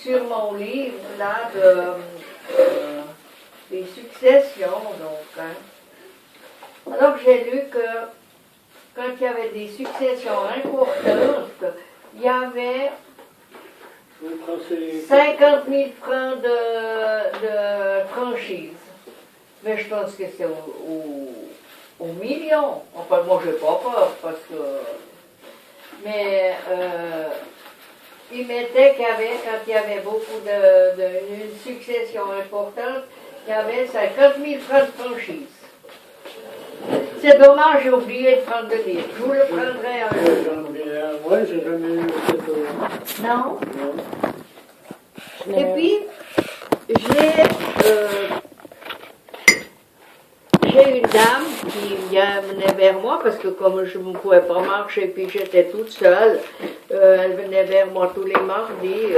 sur mon livre, là, des successions, donc. Hein. Alors, j'ai lu que quand il y avait des successions importantes, il y avait 50 000 francs de franchise. Mais je pense que c'est au million. Enfin, moi, je n'ai pas peur, parce que... Mais il mettait qu'il y avait, quand il y avait beaucoup une succession importante, il y avait 50 000 francs de franchise. C'est dommage, j'ai oublié de prendre le livre. Je vous le prendrai un jour. Ouais, j'ai jamais eu cette... Non? Non. Et puis, j'ai une dame qui venait vers moi, parce que comme je ne pouvais pas marcher, puis j'étais toute seule, elle venait vers moi tous les mardis.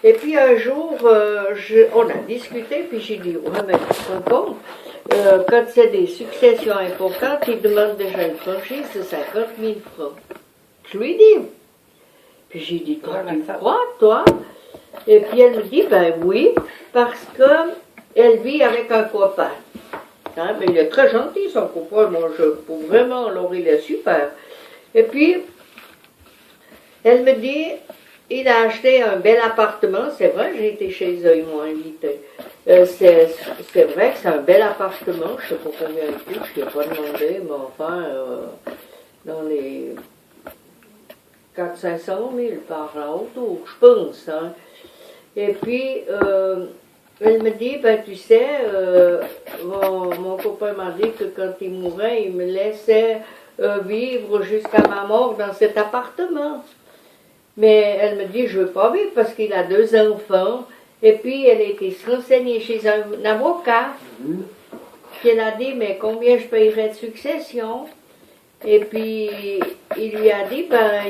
Et puis un jour, on a discuté, puis j'ai dit, ouais, mais tu te rends compte, quand c'est des successions importantes, ils demandent déjà une franchise de 50 000 francs. Je lui dis. Puis j'ai dit, toi, tu crois, toi? Et puis elle me dit, ben oui, parce qu'elle vit avec un copain. Hein, mais il est très gentil, son copain. Moi, vraiment, alors il est super. Et puis, elle me dit, il a acheté un bel appartement. C'est vrai, j'ai été chez eux, ils m'ont invité. C'est vrai que c'est un bel appartement. Je ne sais pas combien il coûte, je ne l'ai pas demandé, mais enfin, dans les 400-500 000 par là autour, je pense. Hein. Et puis, elle me dit, ben tu sais, mon copain m'a dit que quand il mourait, il me laissait vivre jusqu'à ma mort dans cet appartement. Mais elle me dit, je ne veux pas vivre parce qu'il a 2 enfants. Et puis, elle a été se renseigner chez un avocat. Puis elle a dit, mais combien je payerais de succession? Et puis, il lui a dit, ben,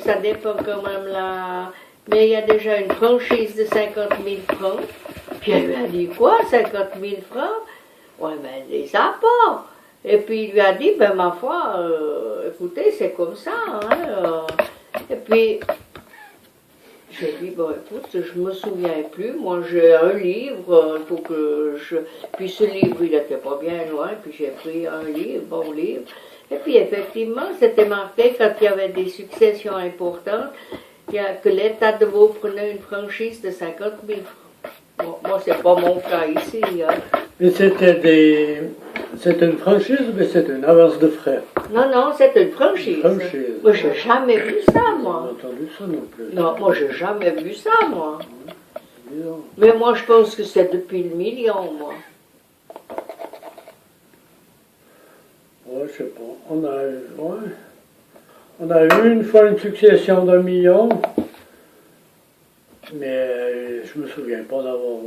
ça dépend quand même là. Mais il y a déjà une franchise de 50 000 francs. Puis elle lui a dit, quoi, 50 000 francs? Ouais, mais elle les a pas. Et puis il lui a dit, ben ma foi, écoutez, c'est comme ça. Hein, Et puis, j'ai dit, bon écoute, je me souviens plus. Moi j'ai un livre, pour que je... Puis ce livre, il n'était pas bien loin, puis j'ai pris un livre, bon livre. Et puis effectivement, c'était marqué quand il y avait des successions importantes, que l'État de Vaud prenait une franchise de 50 000 francs. Bon, moi, c'est pas mon cas ici. Hein. Mais c'était une franchise, mais c'était une avance de frais. Non, non, c'était une franchise. Une franchise. Moi, j'ai jamais vu ça, moi. J'ai entendu ça non plus. Non, moi, j'ai jamais vu ça, moi. Mais moi, je pense que c'est depuis le million, moi. Ouais, je sais pas. On a eu une fois une succession d'1 million, mais je me souviens pas d'avoir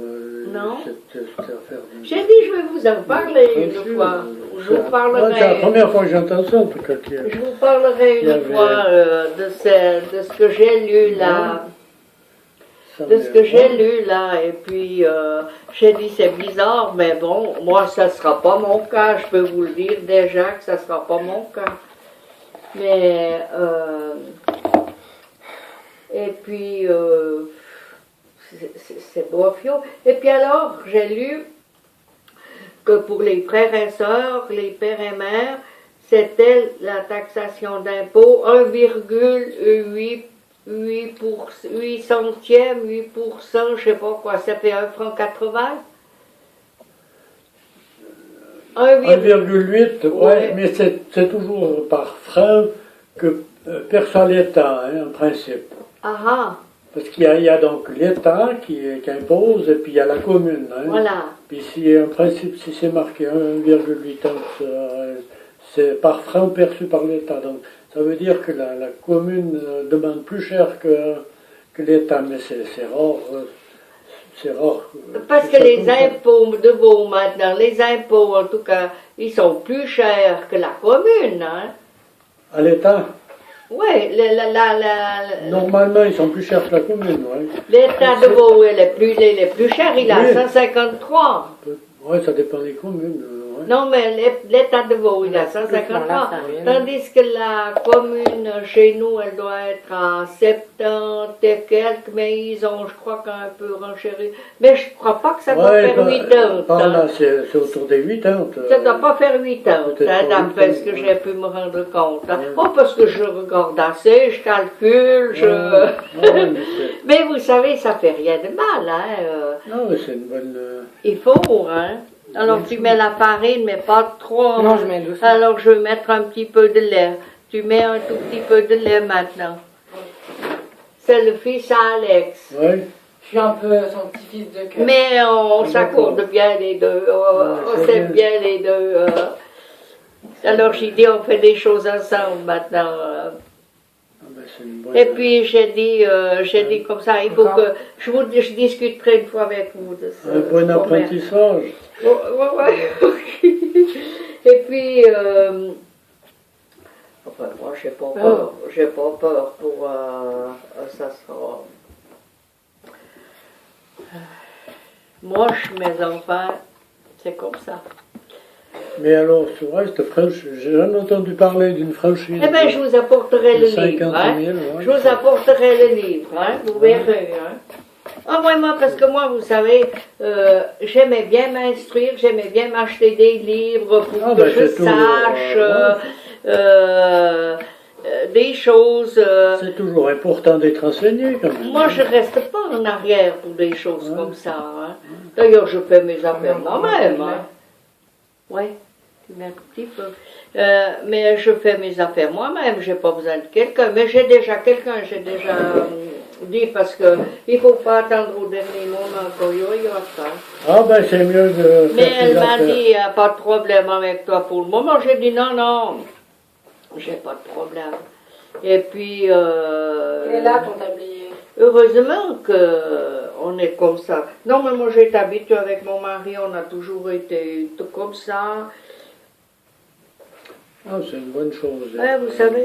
cette affaire. J'ai dit, je vais vous en parler une fois. Je vous parlerai. C'est la première fois que j'entends ça, en tout cas. Je vous parlerai une fois de ce que j'ai lu là. De ce que j'ai lu là, et puis j'ai dit c'est bizarre, mais bon, moi ça sera pas mon cas, je peux vous le dire déjà que ça sera pas mon cas. Mais, et puis, c'est bof-yo. Et puis alors, j'ai lu que pour les frères et sœurs, les pères et mères, c'était la taxation d'impôt 1,8 centièmes, 8%, je sais pas quoi, ça fait 1,80 franc. 1,8, ouais, mais c'est toujours par franc que perçoit l'État, hein, en principe. Ah. Parce qu'il y a donc l'État qui impose, et puis il y a la commune. Hein. Voilà. Puis si, en principe, si c'est marqué 1,8, c'est par franc perçu par l'État. Donc ça veut dire que la commune demande plus cher que l'État, mais c'est rare. C'est rare. Parce que les impôts de Vaud maintenant, les impôts en tout cas, ils sont plus chers que la commune. Hein? À l'État? Oui, normalement ils sont plus chers que la commune. Ouais. L'État de Vaud est les plus chers, il a 153. Oui, ça dépend des communes. Non, mais l'état de veau, il a 150 ans. Tandis que la commune chez nous, elle doit être à 70 et quelques, mais ils ont, je crois, un peu renchéri. Mais je ne crois pas que ça doit faire 80. Par là, c'est autour des 80. Ça ne doit pas faire 80, Peut-être pas d'après 80, ce que j'ai pu me rendre compte. Oh, parce que je regarde assez, je calcule, mais vous savez, ça fait rien de mal, hein. Non, mais c'est une bonne... Il faut, hein. Alors tu mets la farine, mais pas trop. Non, je mets doucement. Alors je vais mettre un petit peu de lait. Tu mets un tout petit peu de lait maintenant. C'est le fils à Alex. Oui. Je suis un peu son petit-fils de cœur. Mais on s'accorde bien les deux. On s'aime bien les deux. Alors j'ai dit, on fait des choses ensemble maintenant. C'est une bonne... Et puis j'ai dit comme ça, il faut que je discuterai une fois avec vous de ça. Un bon apprentissage. Et puis, enfin, moi j'ai pas peur, pour ça sera. Moi, mes enfants, c'est comme ça. Mais alors, sur le reste, j'ai jamais entendu parler d'une franchise. Eh bien, je vous apporterai le 50 livre. 000, Hein. ouais. Je vous apporterai le livre, hein. Vous verrez. Hein. Ah, vraiment, parce que moi, vous savez, j'aimais bien m'instruire, j'aimais bien m'acheter des livres pour que je sache des choses. C'est toujours important d'être enseigné, quand même. Moi, je reste pas en arrière pour des choses comme ça. Hein. D'ailleurs, je fais mes affaires moi-même. Hein. Oui, tu mets un petit peu. Mais je fais mes affaires moi-même, j'ai pas besoin de quelqu'un. Mais j'ai déjà quelqu'un, j'ai déjà dit, parce que il faut pas attendre au dernier moment qu'il y aura ça. Ah ben c'est mieux de Mais faire elle ses m'a affaires. dit, pas de problème avec toi pour le moment. J'ai dit non, j'ai pas de problème. Et puis... Et là, ton tablier. Heureusement qu'on est comme ça. Non, mais moi j'ai été habituée avec mon mari, on a toujours été tout comme ça. Ah, c'est une bonne chose. Ouais, vous savez.